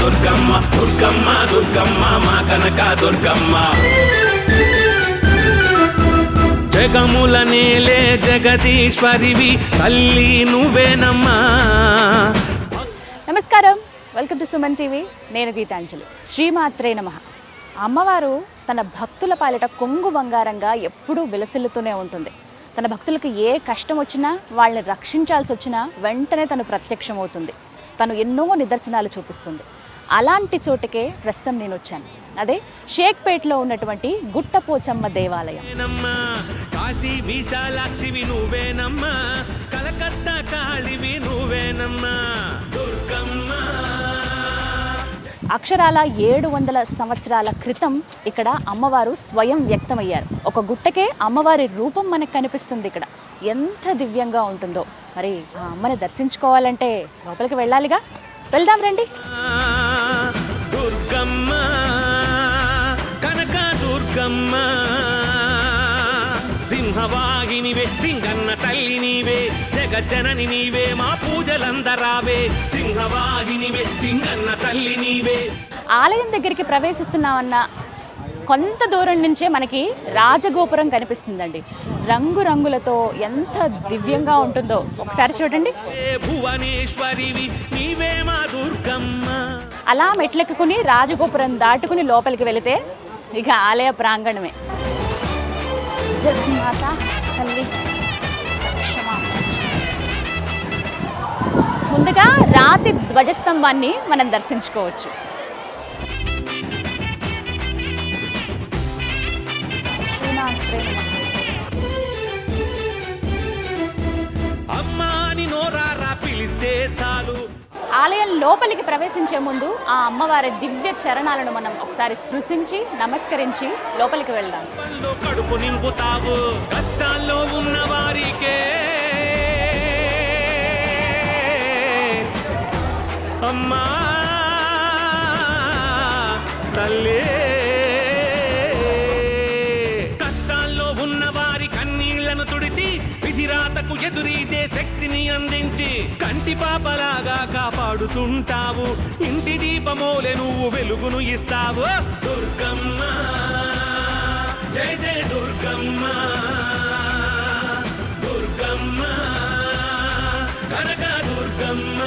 దుర్గమ్మ దుర్గమ్మ దుర్గమ్మ మా కనక దుర్గమ్మ. జగముల నేలే జగదీశ్వరివి తల్లి నువ్వేనమ్మా. నమస్కారం, వెల్కమ్ టు సుమన్ టీవీ. నేను గీతాంజలి. శ్రీమాత్రే నమః. అమ్మవారు తన భక్తుల పాలిట కొంగు బంగారంగా ఎప్పుడూ విలసిల్లుతూనే ఉంటుంది. తన భక్తులకు ఏ కష్టం వచ్చినా, వాళ్ళని రక్షించాల్సి వచ్చినా వెంటనే తను ప్రత్యక్షమవుతుంది. తను ఎన్నో నిదర్శనాలు చూపిస్తుంది. అలాంటి చోటుకే ప్రస్తుతం నేను వచ్చాను. అదే షేక్పేట్లో ఉన్నటువంటి గుట్టపోచమ్మ దేవాలయం. కాశీ విశాలాక్షివి నువ్వేనమ్మా, కలకత్తా కాళివి నువ్వేనమ్మా దుర్గమ్మ. అక్షరాల 700 సంవత్సరాల క్రితం ఇక్కడ అమ్మవారు స్వయం వ్యక్తమయ్యారు. ఒక గుట్టకే అమ్మవారి రూపం మనకు కనిపిస్తుంది. ఇక్కడ ఎంత దివ్యంగా ఉంటుందో. మరి ఆ అమ్మని దర్శించుకోవాలంటే లోపలికి వెళ్ళాలిగా. వెళ్దాం రండి. దుర్గమ్మ కనక దుర్గమ్మ, సింహవాహినివే సింగన్న తల్లి నీవే, జగజ్జనని నీవే, మా పూజలందరావే. సింహవాహినివే సింగన్న తల్లి నీవే. ఆలయం దగ్గరికి ప్రవేశిస్తున్నామన్న కొంత దూరం నుంచే మనకి రాజగోపురం కనిపిస్తుందండి. రంగురంగులతో ఎంత దివ్యంగా ఉంటుందో ఒకసారి చూడండి. భువనేశ్వరివి నీవే మా దుర్గమ్మ. అలా మెట్లెక్కుని రాజగోపురం దాటుకుని లోపలికి వెళితే ఇక ఆలయ ప్రాంగణమే. మాత తల్లి ముందుగా రాతి ధ్వజస్తంభాన్ని మనం దర్శించుకోవచ్చు. అమ్మాని నోరారా పిలిస్తే చాలు. ఆలయం లోపలికి ప్రవేశించే ముందు ఆ అమ్మవారి దివ్య చరణాలను మనం ఒకసారి స్పృశించి నమస్కరించి లోపలికి వెళ్దాం. కడుపు నింపుతావు కష్టాల్లో ఉన్న వారికే అమ్మా తల్లే. కష్టాల్లో ఉన్న వారి కన్నీళ్లను తుడిచి విధిరాతకు ఎదురీదే శక్తిని అందించి కంటి పాపలాగా కాపాడుతుంటావు. ఇంటి దీపమోలే నువ్వు వెలుగును ఇస్తావు. దుర్గమ్మ జయ జయ దుర్గమ్మ, దుర్గమ్మ కనక దుర్గమ్మ,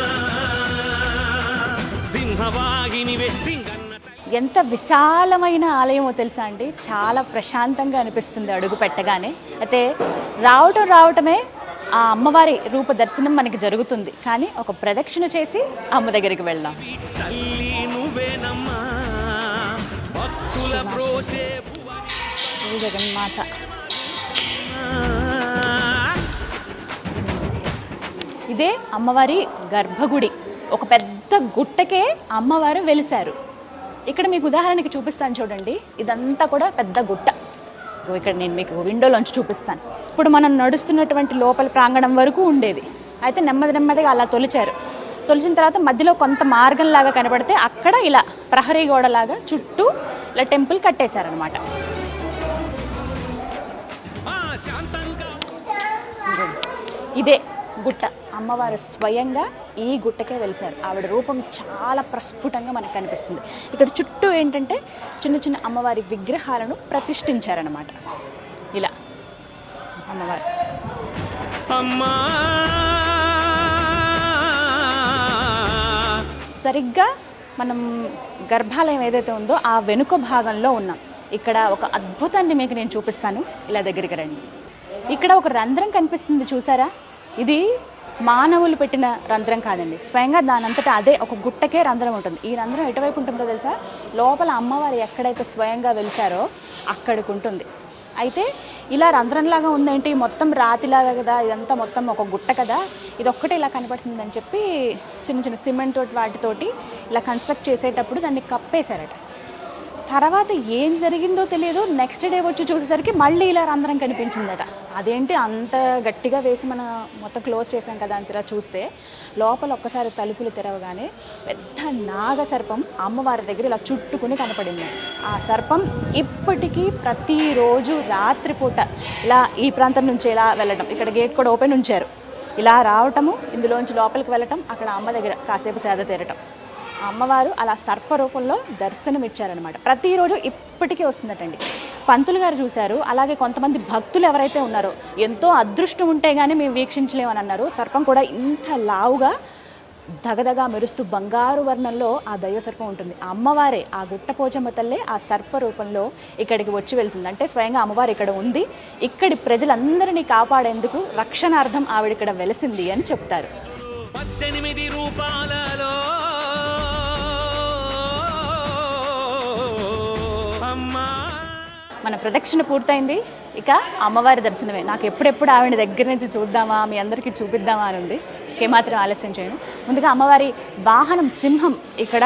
సింహవాహినివే సింగన్న. ఎంత విశాలమైన ఆలయమో తెలుసా అండి. చాలా ప్రశాంతంగా అనిపిస్తుంది అడుగు పెట్టగానే. అయితే రావటమే ఆ అమ్మవారి రూప దర్శనం మనకి జరుగుతుంది. కానీ ఒక ప్రదక్షిణ చేసి అమ్మ దగ్గరికి వెళ్దాం. తల్లి నువ్వేనమ్మా భక్తుల బ్రోచే జగన్మాత. ఇదే అమ్మవారి గర్భగుడి. ఒక పెద్ద గుట్టకే అమ్మవారు వెలిశారు. ఇక్కడ మీకు ఉదాహరణకి చూపిస్తాను చూడండి. ఇదంతా కూడా పెద్ద గుట్ట. ఇక్కడ నేను మీకు విండోలోంచి చూపిస్తాను. ఇప్పుడు మనం నడుస్తున్నటువంటి లోపల ప్రాంగణం వరకు ఉండేది. అయితే నెమ్మదిగా అలా తొలిచిన తర్వాత మధ్యలో కొంత మార్గంలాగా కనబడితే అక్కడ ఇలా ప్రహరీ గోడలాగా చుట్టూ ఇలా టెంపుల్ కట్టేశారనమాట. ఇదే గుట్ట. అమ్మవారు స్వయంగా ఈ గుట్టకే వెలిశారు. ఆవిడ రూపం చాలా ప్రస్ఫుటంగా మనకు కనిపిస్తుంది. ఇక్కడ చుట్టూ ఏంటంటే చిన్న అమ్మవారి విగ్రహాలను ప్రతిష్ఠించారనమాట. ఇలా అమ్మవారు సరిగ్గా మనం గర్భాలయం ఏదైతే ఉందో ఆ వెనుక భాగంలో ఉన్నాం. ఇక్కడ ఒక అద్భుతాన్ని మీకు నేను చూపిస్తాను. ఇలా దగ్గరికి రండి. ఇక్కడ ఒక రంధ్రం కనిపిస్తుంది చూసారా. ఇది మానవులు పెట్టిన రంధ్రం కాదండి. స్వయంగా దానంతటా అదే ఒక గుట్టకే రంధ్రం ఉంటుంది. ఈ రంధ్రం ఎటువైపు ఉంటుందో తెలుసా? లోపల అమ్మవారు ఎక్కడైతే స్వయంగా వెలిసారో అక్కడికి ఉంటుంది. అయితే ఇలా రంధ్రంలాగా ఉందేంటి, మొత్తం రాతిలాగా కదా, ఇదంతా మొత్తం ఒక గుట్ట కదా, ఇది ఒక్కటే ఇలా కనపడుతుందని చెప్పి చిన్న సిమెంట్ తోటి వాటితోటి ఇలా కన్స్ట్రక్ట్ చేసేటప్పుడు దాన్ని కప్పేశారట. తర్వాత ఏం జరిగిందో తెలియదు. నెక్స్ట్ డే వచ్చి చూసేసరికి మళ్ళీ ఇలా రంధ్రం కనిపించిందట. అదేంటి అంత గట్టిగా వేసి మనం మొత్తం క్లోజ్ చేసాం కదా అని చూస్తే లోపల ఒక్కసారి తలుపులు తెరవగానే పెద్ద నాగసర్పం అమ్మవారి దగ్గర ఇలా చుట్టుకుని కనపడింది. ఆ సర్పం ఇప్పటికీ ప్రతిరోజు రాత్రిపూట ఇలా ఈ ప్రాంతం నుంచి ఇలా వెళ్ళడం, ఇక్కడ గేట్ కూడా ఓపెన్ ఉంచారు, ఇలా రావటము, ఇందులోంచి లోపలికి వెళ్ళటం, అక్కడ అమ్మ దగ్గర కాసేపు సేద తీరటం. అమ్మవారు అలా సర్ప రూపంలో దర్శనం ఇచ్చారనమాట. ప్రతిరోజు ఇప్పటికీ వస్తుందటండి. పంతులు గారు చూశారు, అలాగే కొంతమంది భక్తులు ఎవరైతే ఉన్నారో ఎంతో అదృష్టం ఉంటే కానీ మేము వీక్షించలేమని అన్నారు. సర్పం కూడా ఇంత లావుగా దగదగా మెరుస్తూ బంగారు వర్ణంలో ఆ దైవ సర్పం ఉంటుంది. ఆ అమ్మవారే, ఆ గుట్టపోచమ్మ తల్లే ఆ సర్ప రూపంలో ఇక్కడికి వచ్చి వెళ్తుంది. అంటే స్వయంగా అమ్మవారు ఇక్కడ ఉంది, ఇక్కడి ప్రజలందరినీ కాపాడేందుకు రక్షణార్థం ఆవిడ ఇక్కడ వెలసింది అని చెప్తారు. 18 రూపాయలలో మన ప్రదక్షిణ పూర్తయింది, ఇక అమ్మవారి దర్శనమే. నాకు ఎప్పుడెప్పుడు ఆవిడ దగ్గర నుంచి చూద్దామా, మీ అందరికీ చూపిద్దామా అని ఉంది. ఏమాత్రం ఆలస్యం చేయను. ముందుగా అమ్మవారి వాహనం సింహం ఇక్కడ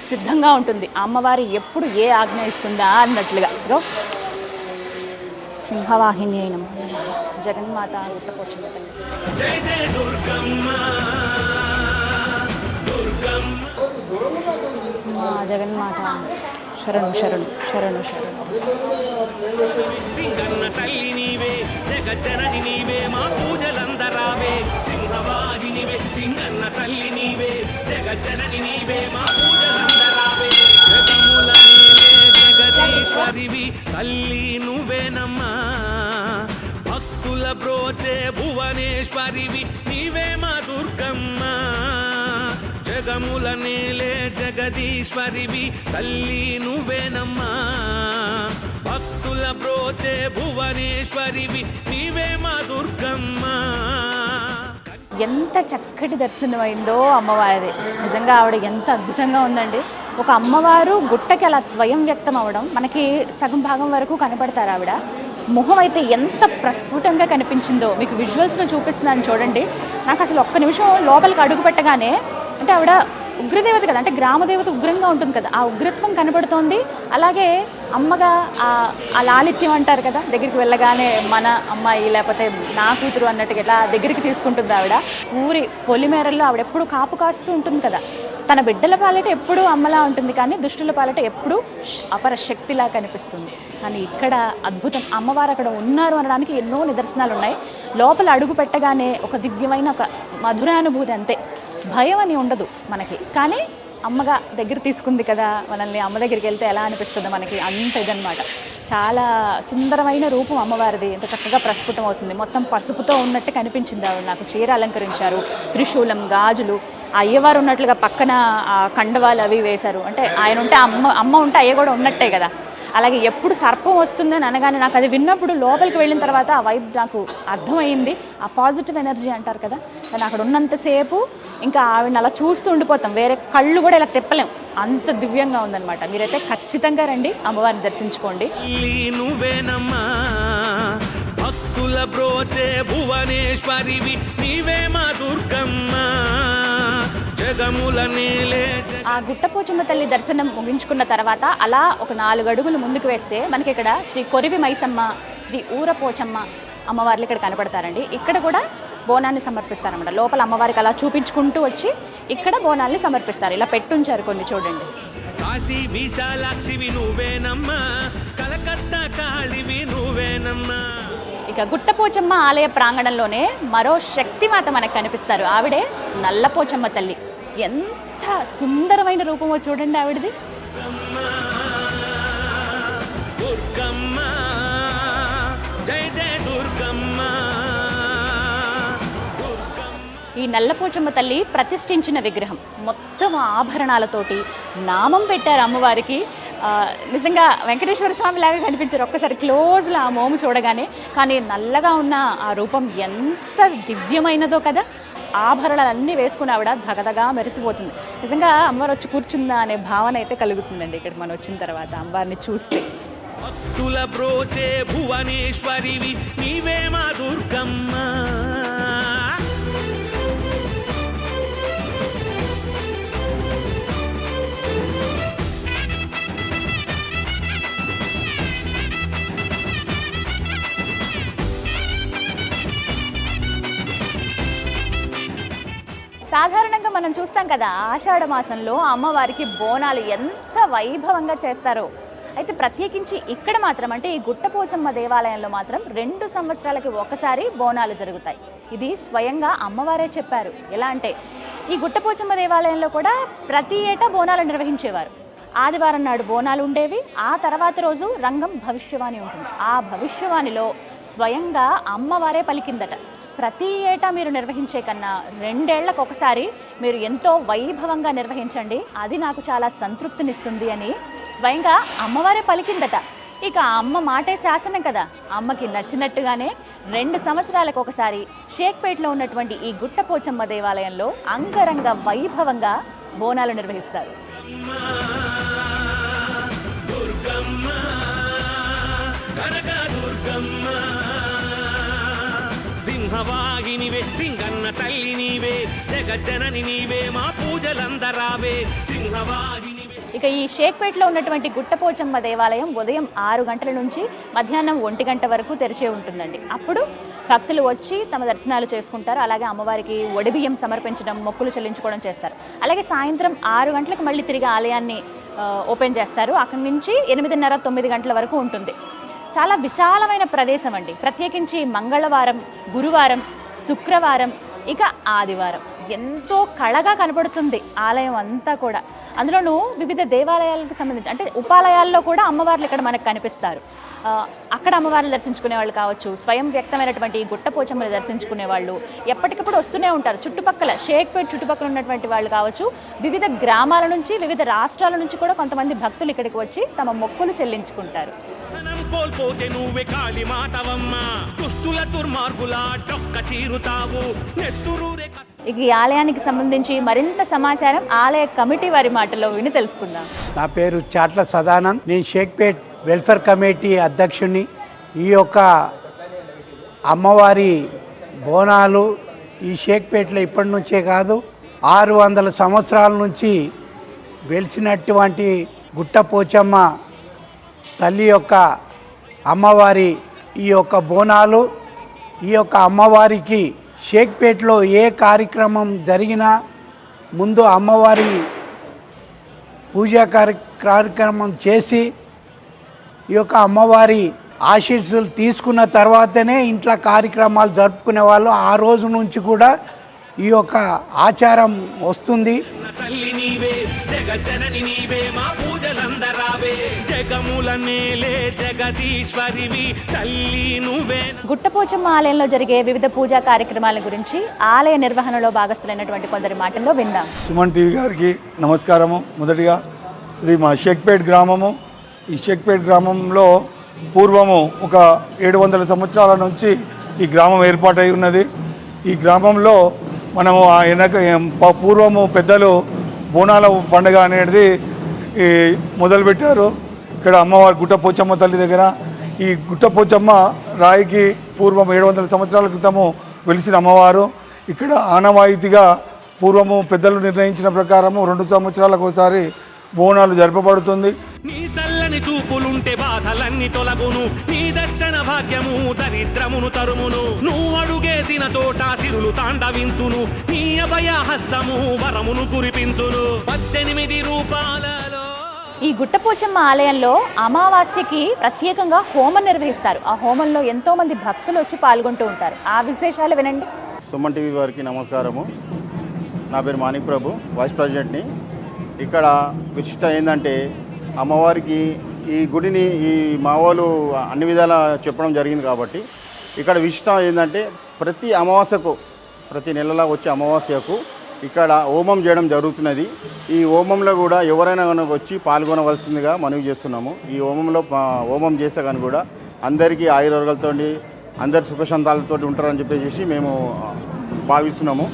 సిద్ధంగా ఉంటుంది. అమ్మవారి ఎప్పుడు ఏ ఆజ్ఞ ఇస్తుందా అన్నట్లుగా. సింహవాహిని అయిన జగన్మాత గుట్టపోచమ్మ తల్లి. జై జై దుర్గమ్మ జగన్మాత శరణు శరణు శరణు శరణు. సింగన్న తల్లి నీవే, జగజ్జనని నీవే, మా పూజలందరావే. సింహవాహినివే, సింగన్న తల్లి నీవే, జగజ్జనని నీవే, మా పూజలందరావే. జగముల నీవే, జగదీశ్వరివి తల్లి నువ్వేనమ్మా. భక్తుల బ్రోచే భువనేశ్వరివి నీవే మా దుర్గమ్మ. జగముల నేలే జగదీశ్వరివి తల్లి నువ్వేనమ్మా. భక్తుల బ్రోచే భువనేశ్వరివి నీవే మా దుర్గమ్మ. ఎంత చక్కటి దర్శనం అయిందో అమ్మవారిది. నిజంగా ఆవిడ ఎంత అద్భుతంగా ఉందండి. ఒక అమ్మవారు గుట్టకి అలా స్వయం వ్యక్తం అవ్వడం, మనకి సగం భాగం వరకు కనపడతారు ఆవిడ. ముఖం అయితే ఎంత ప్రస్ఫుటంగా కనిపించిందో మీకు విజువల్స్లో చూపిస్తున్నాను చూడండి. నాకు అసలు ఒక్క నిమిషం లోపలికి అడుగు పెట్టగానే, అంటే ఆవిడ ఉగ్రదేవత కదా, అంటే గ్రామదేవత ఉగ్రంగా ఉంటుంది కదా, ఆ ఉగ్రత్వం కనబడుతోంది. అలాగే అమ్మగా ఆ లాలిత్యం అంటారు కదా, దగ్గరికి వెళ్ళగానే మన అమ్మాయి లేకపోతే నా కూతురు అన్నట్టుగా ఇలా దగ్గరికి తీసుకుంటుంది ఆవిడ. ఊరి పొలిమేరల్లో ఆవిడ ఎప్పుడు కాపు కాస్తూ ఉంటుంది కదా. తన బిడ్డల పాలిట ఎప్పుడూ అమ్మలా ఉంటుంది, కానీ దుష్టుల పాలిట ఎప్పుడూ అపర శక్తిలా కనిపిస్తుంది. కానీ ఇక్కడ అద్భుతం, అమ్మవారు అక్కడ ఉన్నారు అనడానికి ఎన్నో నిదర్శనాలు ఉన్నాయి. లోపల అడుగు పెట్టగానే ఒక దివ్యమైన ఒక మధురానుభూతి, అంతే. భయం అని ఉండదు మనకి, కానీ అమ్మగా దగ్గర తీసుకుంది కదా మనల్ని. అమ్మ దగ్గరికి వెళ్తే ఎలా అనిపిస్తుంది మనకి, అంత ఇదనమాట. చాలా సుందరమైన రూపం అమ్మవారిది. ఎంత చక్కగా ప్రస్ఫుటం అవుతుంది. మొత్తం పసుపుతో ఉన్నట్టు కనిపించింది ఆవిడ నాకు. చీర అలంకరించారు, త్రిశూలం, గాజులు. అయ్యవారు ఉన్నట్లుగా పక్కన కండవాలు అవి వేశారు. అంటే ఆయన ఉంటే అమ్మ ఉంటే అయ్య కూడా ఉన్నట్టే కదా. అలాగే ఎప్పుడు సర్పం వస్తుందని అనగానే నాకు అది విన్నప్పుడు లోపలికి వెళ్ళిన తర్వాత ఆ వైబ్ నాకు అర్థమైంది. ఆ పాజిటివ్ ఎనర్జీ అంటారు కదా, కానీ అక్కడ ఉన్నంతసేపు ఇంకా ఆవిడని అలా చూస్తూ ఉండిపోతాం, వేరే కళ్ళు కూడా ఇలా తిప్పలేం, అంత దివ్యంగా ఉందన్నమాట. మీరైతే ఖచ్చితంగా రండి, అమ్మవారిని దర్శించుకోండి. భక్తుల బ్రోచే భువనేశ్వరివి నీవే మా దుర్గమ్మ. ఆ గుట్టపోచమ్మ తల్లి దర్శనం ముగించుకున్న తర్వాత అలా ఒక 4 అడుగులు ముందుకు వేస్తే మనకి ఇక్కడ శ్రీ కొరివి మైసమ్మ, శ్రీ ఊరపోచమ్మ అమ్మవార్లు ఇక్కడ కనపడతారండి. ఇక్కడ కూడా బోనాన్ని సమర్పిస్తారన్నమాట. లోపల అమ్మవారికి అలా చూపించుకుంటూ వచ్చి ఇక్కడ బోనాల్ని సమర్పిస్తారు. ఇలా పెట్టుంచారు కొన్ని, చూడండి. కాశీ విశాలాక్షివి నువ్వేనమ్మా, కలకత్తా కాళివి నువ్వేనమ్మా. ఇక గుట్టపోచమ్మ ఆలయ ప్రాంగణంలోనే మరో శక్తిమాత మనకు కనిపిస్తారు. ఆవిడే నల్లపోచమ్మ తల్లి. ఎంత సుందరమైన రూపమో చూడండి ఆవిడది. ఈ నల్లపోచమ్మ తల్లి ప్రతిష్ఠించిన విగ్రహం, మొత్తం ఆభరణాలతోటి నామం పెట్టారు అమ్మవారికి. నిజంగా వెంకటేశ్వర స్వామి లాగా కనిపించారు ఒక్కసారి క్లోజ్లో ఆ మోము చూడగానే. కానీ నల్లగా ఉన్న ఆ రూపం ఎంత దివ్యమైనదో కదా. ఆభరణాలన్నీ వేసుకుని ఆవిడ దగదగా మెరిసిపోతుంది. నిజంగా అమ్మవారు వచ్చి కూర్చుందా అనే భావన అయితే కలుగుతుందండి ఇక్కడికి మనం వచ్చిన తర్వాత అమ్మవారిని చూస్తే. భక్తుల బ్రోచే భువనేశ్వరివి నీవే మా దుర్గమ్మ. సాధారణంగా మనం చూస్తాం కదా, ఆషాఢ మాసంలో అమ్మవారికి బోనాలు ఎంత వైభవంగా చేస్తారో. అయితే ప్రత్యేకించి ఇక్కడ మాత్రం, అంటే ఈ గుట్టపోచమ్మ దేవాలయంలో మాత్రం 2 సంవత్సరాలకి ఒకసారి బోనాలు జరుగుతాయి. ఇది స్వయంగా అమ్మవారే చెప్పారు. ఎలా అంటే ఈ గుట్టపోచమ్మ దేవాలయంలో కూడా ప్రతి ఏటా బోనాలు నిర్వహించేవారు. ఆదివారం నాడు బోనాలు ఉండేవి. ఆ తర్వాత రోజు రంగం భవిష్యవాణి ఉంటుంది. ఆ భవిష్యవాణిలో స్వయంగా అమ్మవారే పలికిందట, ప్రతి ఏటా మీరు నిర్వహించే కన్నా 2 ఏళ్లకు ఒకసారి మీరు ఎంతో వైభవంగా నిర్వహించండి, అది నాకు చాలా సంతృప్తినిస్తుంది అని స్వయంగా అమ్మవారే పలికిందట. ఇక అమ్మ మాటే శాసనం కదా, అమ్మకి నచ్చినట్టుగానే 2 సంవత్సరాలకు ఒకసారి షేక్పేట్లో ఉన్నటువంటి ఈ గుట్టపోచమ్మ దేవాలయంలో అంగరంగ వైభవంగా బోనాలు నిర్వహిస్తారు. సింహవాహినివే సింగన్న తల్లి నీవే, జగజ్జనని నీవే, మా పూజలందరావే సింహవాహినివే. ఇక ఈ షేక్పేట్లో ఉన్నటువంటి గుట్టపోచమ్మ దేవాలయం ఉదయం 6 గంటల నుంచి మధ్యాహ్నం 1 గంట వరకు తెరిచే ఉంటుందండి. అప్పుడు భక్తులు వచ్చి తమ దర్శనాలు చేసుకుంటారు. అలాగే అమ్మవారికి ఒడిబియ్యం సమర్పించడం, మొక్కులు చెల్లించుకోవడం చేస్తారు. అలాగే సాయంత్రం 6 గంటలకు మళ్ళీ తిరిగి ఆలయాన్ని ఓపెన్ చేస్తారు. అక్కడి నుంచి 8:30, 9 గంటల వరకు ఉంటుంది. చాలా విశాలమైన ప్రదేశం అండి. ప్రత్యేకించి మంగళవారం, గురువారం, శుక్రవారం, ఇక ఆదివారం ఎంతో కళగా కనబడుతుంది ఆలయం అంతా కూడా. అందులోనూ వివిధ దేవాలయాలకు సంబంధించి అంటే ఉపాలయాల్లో కూడా అమ్మవార్లు ఇక్కడ మనకు కనిపిస్తారు. అక్కడ అమ్మవారిని దర్శించుకునే వాళ్ళు కావచ్చు, స్వయం వ్యక్తమైనటువంటి గుట్టపోచమ్మని దర్శించుకునే వాళ్ళు ఎప్పటికప్పుడు వస్తూనే ఉంటారు. చుట్టుపక్కల షేక్పేట్ చుట్టుపక్కల ఉన్నటువంటి వాళ్ళు కావచ్చు, వివిధ గ్రామాల నుంచి, వివిధ రాష్ట్రాల నుంచి కూడా కొంతమంది భక్తులు ఇక్కడికి వచ్చి తమ మొక్కులు చెల్లించుకుంటారు. కోల్పోతే నువ్వే కాళీ మాతవమ్మ, దుష్టుల దుర్మార్గుల డొక్క చీరుతావు, నెత్తురూరే. ఇక ఈ ఆలయానికి సంబంధించి మరింత సమాచారం ఆలయ కమిటీ వారి మాటల్లో విని తెలుసుకుందాం. నా పేరు చాట్ల సదానంద్. నేను షేక్పేట్ వెల్ఫేర్ కమిటీ అధ్యక్షుని. ఈ యొక్క అమ్మవారి బోనాలు ఈ షేక్పేట్లో ఇప్పటి నుంచే కాదు, 600 సంవత్సరాల నుంచి వెలిసినటువంటి గుట్టపోచమ్మ తల్లి యొక్క అమ్మవారి ఈ యొక్క బోనాలు, ఈ యొక్క అమ్మవారికి షేక్పేట్లో ఏ కార్యక్రమం జరిగినా ముందు అమ్మవారి పూజా కార్యక్రమం చేసి ఈ యొక్క అమ్మవారి ఆశీస్సులు తీసుకున్న తర్వాతనే ఇంట్లో కార్యక్రమాలు జరుపుకునే వాళ్ళు. ఆ రోజు నుంచి కూడా ఈ యొక్క ఆచారం వస్తుంది. తల్లి నీవే, జగజ్జనని నీవే, మా పూజలందరావే, జగముల నేలే జగదీశ్వరివి తల్లి నువ్వే. గుట్టపోచమ్మ ఆలయంలో జరిగే వివిధ పూజా కార్యక్రమాల గురించి ఆలయ నిర్వహణలో భాగస్థులైనటువంటి కొందరి మాటల్లో విందాం. సుమన్ టీవీ గారికి నమస్కారము. మొదటిగా ఇది మా షేక్పేట్ గ్రామము. ఈ షేక్పేట్ గ్రామంలో పూర్వము ఒక 700 సంవత్సరాల నుంచి ఈ గ్రామం ఏర్పాటై ఉన్నది. ఈ గ్రామంలో మనము పూర్వము పెద్దలు బోనాల పండుగ అనేది మొదలుపెట్టారు. ఇక్కడ అమ్మవారి గుట్టపోచమ్మ తల్లి దగ్గర ఈ గుట్టపోచమ్మ రాయికి పూర్వం 700 సంవత్సరాల క్రితము వెలిసిన అమ్మవారు. ఇక్కడ ఆనవాయితీగా పూర్వము పెద్దలు నిర్ణయించిన ప్రకారము 2 సంవత్సరాలకు ఒకసారి బోనాలు జరపబడుతుంది. నీ చల్లని చూపులుంటే బాధలన్నీ తొలగును, నీ దర్శన భాగ్యము దరిద్రమును తరుమును, నువ్వు అడుగేసిన చోట సిరులు తాండవించును, నీ అభయ హస్తము వరమును కురిపించును. 18 రూపాలలో ఈ గుట్టపోచమ్మ ఆలయంలో అమావాస్యకి ప్రత్యేకంగా హోమం నిర్వహిస్తారు. ఆ హోమంలో ఎంతో మంది భక్తులు వచ్చి పాల్గొంటూ ఉంటారు. ఆ విశేషాలు వినండి. సుమన్ టీవీ వారికి నమస్కారము. నా పేరు మాణిక్ ప్రభు, వైస్ ప్రెసిడెంట్ని. ఇక్కడ విశిష్ట ఏంటంటే అమ్మవారికి ఈ గుడిని ఈ మా వాళ్ళు అన్ని విధాలా చెప్పడం జరిగింది కాబట్టి ఇక్కడ విశిష్టం ఏంటంటే ప్రతి అమావాస్యకు, ప్రతి నెలలా వచ్చే అమావాస్యకు ఇక్కడ హోమం చేయడం జరుగుతున్నది. ఈ హోమంలో కూడా ఎవరైనా వచ్చి పాల్గొనవలసిందిగా మనవి చేస్తున్నాము. ఈ హోమం చేస్తే కానీ కూడా అందరికీ ఆయుర్వేదాలతో, అందరి సుఖశాంతాలతో ఉంటారని చెప్పేసి మేము భావిస్తున్నాము.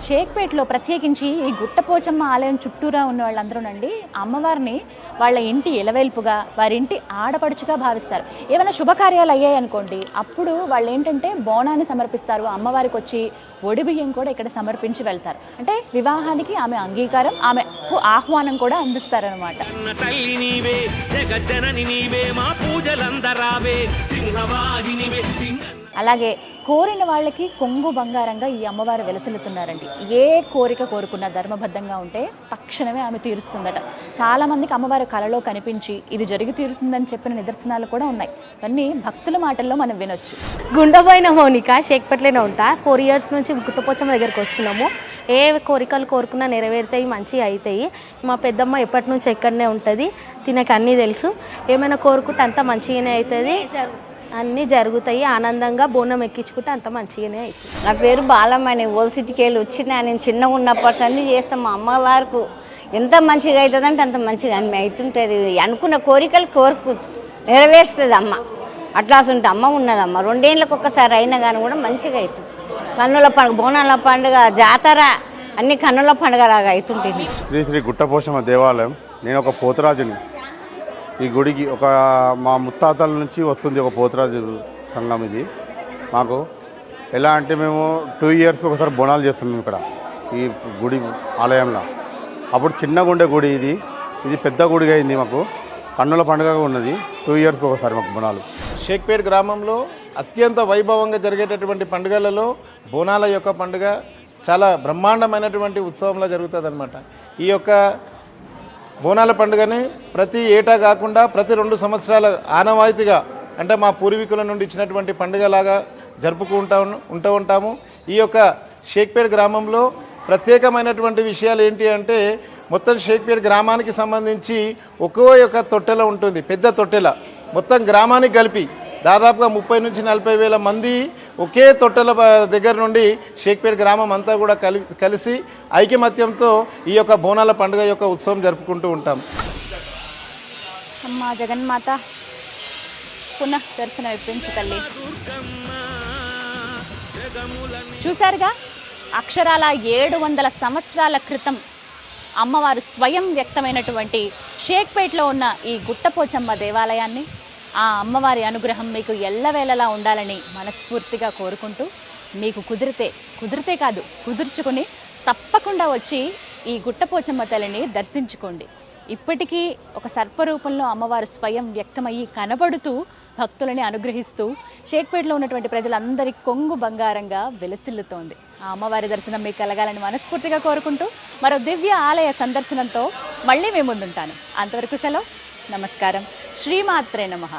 షేక్పేట్లో ప్రత్యేకించి ఈ గుట్టపోచమ్మ ఆలయం చుట్టూరా ఉన్న వాళ్ళందరూనండి అమ్మవారిని వాళ్ళ ఇంటి ఎలవేల్పుగా, వారి ఇంటి ఆడపడుచుగా భావిస్తారు. ఏమైనా శుభకార్యాలు అయ్యాయి అనుకోండి, అప్పుడు వాళ్ళు ఏంటంటే బోనాన్ని సమర్పిస్తారు. అమ్మవారికి వచ్చి ఒడిబియ్యం కూడా ఇక్కడ సమర్పించి వెళ్తారు. అంటే వివాహానికి ఆమె అంగీకారం, ఆమె ఆహ్వానం కూడా అందిస్తారనమాట. తల్లి నీవే, జగజ్జనని నీవే, మా పూజలందరావే, సింహవాహినివే. అలాగే కోరిన వాళ్ళకి కొంగు బంగారంగా ఈ అమ్మవారు వెలసిల్లుతున్నారండి. ఏ కోరిక కోరుకున్నా ధర్మబద్ధంగా ఉంటే తక్షణమే ఆమె తీరుస్తుందట. చాలామందికి అమ్మవారి కలలో కనిపించి ఇది జరిగి తీరుతుందని చెప్పిన నిదర్శనాలు కూడా ఉన్నాయి. ఇవన్నీ భక్తుల మాటల్లో మనం వినొచ్చు. గుండెపోయిన మౌనిక, షేక్పేట్లోనే ఉంటా. 4 years నుంచి గుట్టపోచమ్మ దగ్గరికి వస్తున్నాము. ఏ కోరికలు కోరుకున్నా నెరవేరుతాయి, మంచిగా అవుతాయి. మా పెద్దమ్మ ఎప్పటి నుంచి ఎక్కడనే ఉంటుంది, తినకు అన్నీ తెలుసు. ఏమైనా కోరుకుంటే అంత మంచిగానే అవుతుంది, అన్నీ జరుగుతాయి. ఆనందంగా బోనం ఎక్కించుకుంటే అంత మంచిగానే అవుతుంది. నా పేరు బాలమ్మని. ఓల్డ్ సిటీకి వెళ్ళి వచ్చినా. నేను చిన్నగా ఉన్నప్పటి అన్నీ చేస్తాం. మా అమ్మవారికి ఎంత మంచిగా అవుతుందంటే అంత మంచిగా అవుతుంటుంది. అనుకున్న కోరికలు నెరవేరుస్తుంది అమ్మ. అట్లా అసలు అమ్మ ఉన్నదమ్మ. 2 ఏళ్ళకి ఒక్కసారి అయినా కానీ కూడా మంచిగా అవుతుంది. కన్నుల పండుగ, బోనాల పండుగ, జాతర అన్ని కన్నుల పండుగ లాగా అవుతుంటుంది. శ్రీ శ్రీ గుట్టపోషమ్మ దేవాలయం. నేను ఒక పోతరాజుని. ఈ గుడికి మా ముత్తాతల నుంచి వస్తుంది ఒక పోతరాజు సంఘం. ఇది మాకు ఎలా అంటే మేము 2 ఇయర్స్కి ఒకసారి బోనాలు చేస్తున్నాం ఇక్కడ ఈ గుడి ఆలయంలో. అప్పుడు చిన్నగా ఉండే గుడి ఇది పెద్ద గుడిగా అయింది. మాకు కన్నుల పండుగగా ఉన్నది. 2 ఇయర్స్కి ఒకసారి మాకు బోనాలు. షేక్పేట్ గ్రామంలో అత్యంత వైభవంగా జరిగేటటువంటి పండుగలలో బోనాల యొక్క పండుగ చాలా బ్రహ్మాండమైనటువంటి ఉత్సవంలో జరుగుతుంది అనమాట. ఈ యొక్క బోనాల పండుగని ప్రతి ఏటా కాకుండా ప్రతి 2 సంవత్సరాల ఆనవాయితీగా, అంటే మా పూర్వీకుల నుండి ఇచ్చినటువంటి పండుగలాగా జరుపుకుంటూ ఉంటాము. ఈ యొక్క షేక్పేట్ గ్రామంలో ప్రత్యేకమైనటువంటి విషయాలు ఏంటి అంటే, మొత్తం షేక్పేట్ గ్రామానికి సంబంధించి ఒక్కో యొక్క తొట్టెల ఉంటుంది, పెద్ద తొట్టెల. మొత్తం గ్రామానికి కలిపి దాదాపుగా 30 నుంచి 40 వేల మంది ఒకే తొట్టెల దగ్గర నుండి షేక్పేట్ గ్రామం అంతా కూడా కలిసి ఐకమత్యంతో ఈ యొక్క బోనాల పండుగ యొక్క ఉత్సవం జరుపుకుంటూ ఉంటాం. అమ్మా జగన్మాత పునః దర్శనం ఇప్పించు తల్లి. చూశారుగా, అక్షరాల 700 సంవత్సరాల క్రితం అమ్మవారు స్వయం వ్యక్తమైనటువంటి షేక్పేట్లో ఉన్న ఈ గుట్టపోచమ్మ దేవాలయాన్ని, ఆ అమ్మవారి అనుగ్రహం మీకు ఎల్లవేళలా ఉండాలని మనస్ఫూర్తిగా కోరుకుంటూ, మీకు కుదిరితే కాదు కుదుర్చుకుని తప్పకుండా వచ్చి ఈ గుట్టపోచమ్మ తల్లిని దర్శించుకోండి. ఇప్పటికీ ఒక సర్పరూపంలో అమ్మవారు స్వయం వ్యక్తమయ్యి కనబడుతూ భక్తులని అనుగ్రహిస్తూ షేక్పేట్లో ఉన్నటువంటి ప్రజలందరి కొంగు బంగారంగా వెలసిల్లుతోంది. ఆ అమ్మవారి దర్శనం మీకు కలగాలని మనస్ఫూర్తిగా కోరుకుంటూ మరో దివ్య ఆలయ సందర్శనంతో మళ్ళీ మీ ముందుంటాను. అంతవరకు సెలవు. నమస్కారం. శ్రీమాత్రే నమః.